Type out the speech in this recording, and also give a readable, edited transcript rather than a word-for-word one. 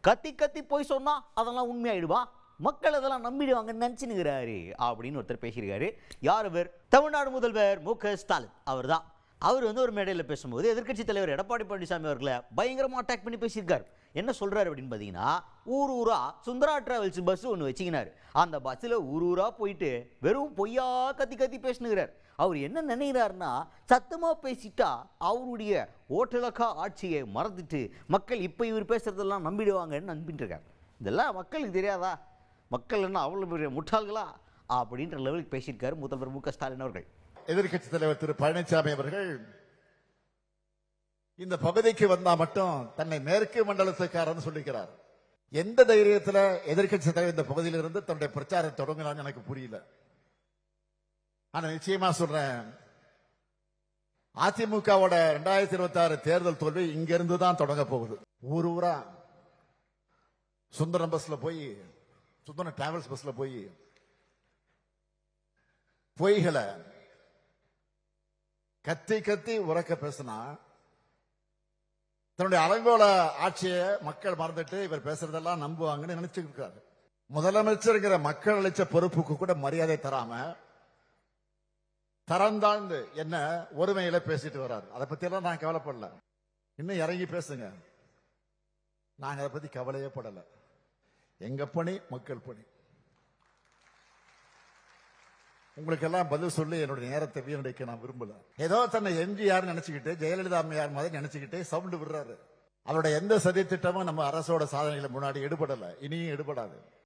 கத்தி கத்தி போய் சொன்னா அதெல்லாம் உண்மையாயிடுவா, மக்கள் அதெல்லாம் நம்பிடுவாங்கன்னு நினைச்சுனுங்கிறாரு அப்படின்னு ஒருத்தர் பேசியிருக்காரு. யார் அவர்? தமிழ்நாடு முதல்வர் மு.க.ஸ்டாலின் அவர் தான். அவர் ஒரு மேடையில் பேசும்போது எதிர்க்கட்சி தலைவர் எடப்பாடி பழனிசாமி அவர்களை பயங்கரமாக அட்டாக் பண்ணி பேசியிருக்கார். என்ன சொல்றாரு அப்படின்னு பார்த்தீங்கன்னா, ஊர் ஊரா சுந்தரா டிராவல்ஸ் பஸ் ஒன்று வச்சுக்கினார். அந்த பஸ்ஸில் ஊர் ஊரா போயிட்டு வெறும் பொய்யா கத்தி கத்தி பேசினுகிறார். அவர் என்ன நினைக்கிறாருன்னா, சத்தமாக பேசிட்டா அவருடைய ஓட்டலக்கா ஆட்சியை மறந்துட்டு மக்கள் இப்போ இவர் பேசுறதெல்லாம் நம்பிடுவாங்கன்னு நம்பிட்டு இருக்கார். இதெல்லாம் மக்களுக்கு தெரியாதா? மக்கள் என்ன அவ்வளோ பெரிய முட்டாள்களா அப்படின்ற லெவலுக்கு பேசியிருக்காரு முதல்வர் மு.க.ஸ்டாலின் அவர்கள். எதிர்கட்சி தலைவர் திரு பழனிசாமி அவர்கள் இந்த பகுதிக்கு வந்தா மட்டும் தன்னை மேற்கு மண்டலத்துக்காரன்னு சொல்லிக்கிறார். எந்த தைரியத்தில் எதிர்கட்சி தலைவர் இந்த பகுதியில் இருந்து தன்னுடைய பிரச்சாரம் தொடங்கினான்னு எனக்கு புரியல. ஆனா நிச்சயமா சொல்றேன், அதிமுகவோட 2026 தேர்தல் தோல்வி இங்க இருந்து தான் தொடங்க போகுது. ஊர் ஊரா சுந்தரம் பஸ்ல போய், சுந்தரம் டிராவல்ஸ் பஸ்ல போய் பொய்களை கத்தி கத்தி உறக்க பேசினா தன்னுடைய அலங்கோல ஆட்சியை மக்கள் மறந்துட்டு இவர் பேசுறதெல்லாம் நம்புவாங்கன்னு நினைச்சுட்டு இருக்காரு. முதலமைச்சருங்கிற மக்கள் அளிச்ச பொறுப்புக்கு கூட மரியாதை தராம தரந்தாழ்ந்து என்ன ஒருமையில பேசிட்டு வர்றாரு. அதை பத்தி எல்லாம் நான் கவலைப்படல. இன்னும் இறங்கி பேசுங்க, நாங்க அதை பத்தி கவலையே படல. எங்க பணி மக்கள் பணி. உங்களுக்கு எல்லாம் பதில் சொல்லி என்னுடைய நேரத்தை வீணடிக்க நான் விரும்பல. ஏதோ தன்னை எம்ஜிஆர் நினைச்சுக்கிட்டு, ஜெயலலிதா அம்மையார் மாதிரி நினைச்சுக்கிட்டு சவுண்ட் விடுறாரு. அவருடைய எந்த சதி திட்டமும் நம்ம அரசோட சாதனைகளை முன்னாடி எடுபடல, இனியும் எடுபடாது.